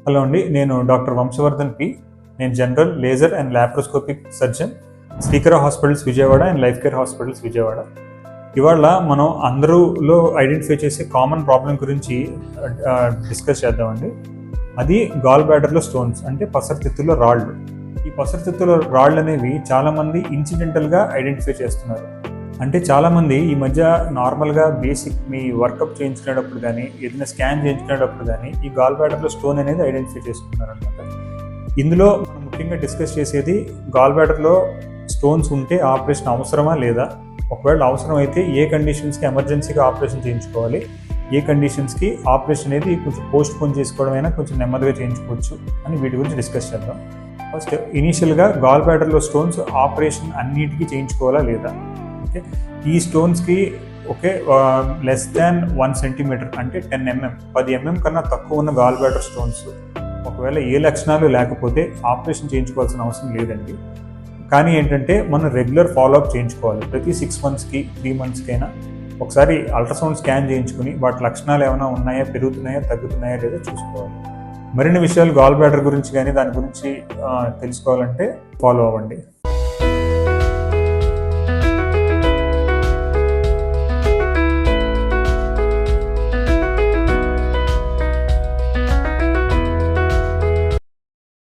Hello అండి, నేను doctor Vamshavardhan P. నేను general laser and laparoscopic surgeon, Srikara hospitals Vijayawada and life care hospitals Vijayawada. ఇవాళ మనం అందరూలో ఐడెంటిఫై చేసే కామన్ ప్రాబ్లం గురించి డిస్కస్ చేద్దామండి. అది గాల్ బ్లాడర్లో స్టోన్స్, అంటే పసరతిత్తులో రాళ్ళు. ఈ పసరతిత్తులో రాళ్ళు అనేవి చాలామంది ఇన్సిడెంటల్గా ఐడెంటిఫై చేస్తున్నారు. అంటే చాలామంది ఈ మధ్య నార్మల్గా బేసిక్ మీ వర్కప్ చేయించుకునేటప్పుడు కానీ, ఏదైనా స్కాన్ చేయించుకునేటప్పుడు కానీ ఈ గాల్ బ్లాడర్లో స్టోన్ అనేది ఐడెంటిఫై చేసుకున్నారు అనమాట. ఇందులో మనం ముఖ్యంగా డిస్కస్ చేసేది గాల్ బ్లాడర్లో స్టోన్స్ ఉంటే ఆపరేషన్ అవసరమా లేదా, ఒకవేళ అవసరం అయితే ఏ కండిషన్స్కి ఎమర్జెన్సీగా ఆపరేషన్ చేయించుకోవాలి, ఏ కండిషన్స్కి ఆపరేషన్ అనేది కొంచెం పోస్ట్ పోన్ చేసుకోవడమైనా కొంచెం నెమ్మదిగా చేయించుకోవచ్చు అని వీటి గురించి డిస్కస్ చేద్దాం. ఫస్ట్ ఇనీషియల్గా గాల్ బ్లాడర్లో స్టోన్స్ ఆపరేషన్ అన్నిటికీ చేయించుకోవాలా లేదా. ఓకే, ఈ స్టోన్స్కి లెస్ దాన్ 1 సెంటీమీటర్ అంటే 10 mm 10 mm కన్నా తక్కువ ఉన్న గాల్ బ్లాడర్ స్టోన్స్ ఒకవేళ ఏ లక్షణాలు లేకపోతే ఆపరేషన్ చేయించుకోవాల్సిన అవసరం లేదండి. కానీ ఏంటంటే మనం రెగ్యులర్ ఫాలోఅప్ చేయించుకోవాలి. ప్రతి 6 monthsకి 3 monthsకైనా ఒకసారి అల్ట్రాసౌండ్ స్కాన్ చేయించుకుని వాటి లక్షణాలు ఏమైనా ఉన్నాయా, పెరుగుతున్నాయా, తగ్గుతున్నాయా లేదా చూసుకోవాలి. మరిన్ని విషయాలు గాల్ బ్లాడర్ గురించి కానీ దాని గురించి తెలుసుకోవాలంటే ఫాలో అవ్వండి.